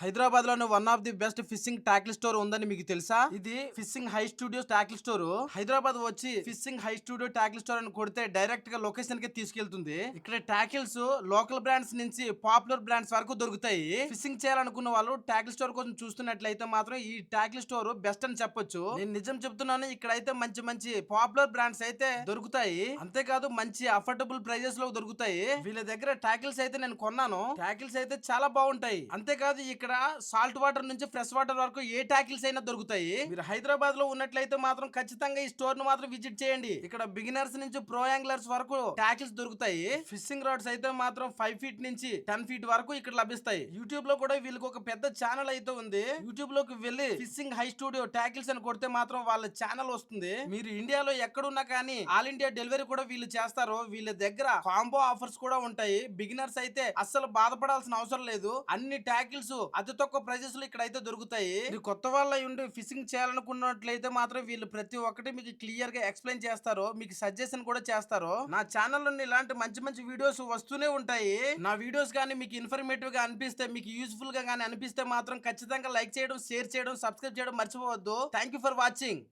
హైదరాబాద్ లోని one of the best fishing tackle store ఉందని మీకు తెలుసా? ఇది fishing high studio tackle store. Hyderabad వచ్చి fishing high studio tackle store అని కొడితే డైరెక్ట్ గా లొకేషన్ కి తీసుకెళ్తుంది. ఇక్కడ టాకిల్స్ లోకల్ బ్రాండ్స్ నుంచి పాపులర్ బ్రాండ్స్ వరకు దొరుకుతాయి. ఫిషింగ్ చేయాలనుకున్న వాళ్ళు టాకిల్ స్టోర్ కోసం చూస్తున్నట్లయితే మాత్రం ఈ టాకిల్ స్టోర్ బెస్ట్ అని చెప్పొచ్చు. నేను నిజం చెప్తున్నాను, ఇక్కడైతే మంచి మంచి పాపులర్ బ్రాండ్స్ అయితే దొరుకుతాయి. అంతేకాదు మంచి అఫోర్డబుల్ ప్రైజెస్ లో దొరుకుతాయి. వీళ్ళ దగ్గర టాకిల్స్ అయితే నేను కొన్నాను. టాకిల్స్ అయితే చాలా బాగుంటాయి. అంతేకాదు ఇక్కడ సాల్ట్ వాటర్ నుంచి ఫ్రెష్ వాటర్ వరకు ఏ టాకిల్స్ అయినా దొరుకుతాయి. మీరు హైదరాబాద్ లో ఉన్నట్లయితే మాత్రం ఖచ్చితంగా ఈ స్టోర్ ను మాత్రం విజిట్ చేయండి. ఇక్కడ బిగినర్స్ నుంచి ప్రో యాంగ్లర్స్ వరకు టాకిల్స్ దొరుకుతాయి. ఫిషింగ్ రాడ్స్ అయితే మాత్రం 5 ఫీట్ నుంచి 10 ఫీట్ వరకు ఇక్కడ లభిస్తాయి. యూట్యూబ్ లో కూడా వీళ్ళకి ఒక పెద్ద ఛానల్ అయితే ఉంది. యూట్యూబ్ లోకి వెళ్ళి ఫిషింగ్ హై స్టూడియో టాకిల్స్ అని కొడితే మాత్రం వాళ్ళ ఛానల్ వస్తుంది. మీరు ఇండియాలో ఎక్కడున్నా కానీ ఆల్ ఇండియా డెలివరీ కూడా వీళ్ళు చేస్తారు. వీళ్ళ దగ్గర కాంబో ఆఫర్స్ కూడా ఉంటాయి. బిగినర్స్ అయితే అస్సలు బాధపడాల్సిన అవసరం లేదు. అన్ని టాకిల్స్ అతి తక్కువ ప్రైజెస్ లో ఇక్కడ అయితే దొరుకుతాయి. మీరు కొత్త వాళ్ళ ఉండి ఫిషింగ్ చేయాలనుకున్నట్లయితే మాత్రం వీళ్ళు ప్రతి ఒక్కటి మీకు క్లియర్ గా ఎక్స్ప్లెయిన్ చేస్తారు. మీకు సజెషన్ కూడా చేస్తారు. నా ఛానల్ నుండి ఇలాంటి మంచి మంచి వీడియోస్ వస్తూనే ఉంటాయి. నా వీడియోస్ కానీ మీకు ఇన్ఫర్మేటివ్ గా అనిపిస్తే, మీకు యూస్ఫుల్ గా కానీ అనిపిస్తే మాత్రం ఖచ్చితంగా లైక్ చేయడం, షేర్ చేయడం, సబ్స్క్రైబ్ చేయడం మర్చిపోవద్దు. Thank you for watching.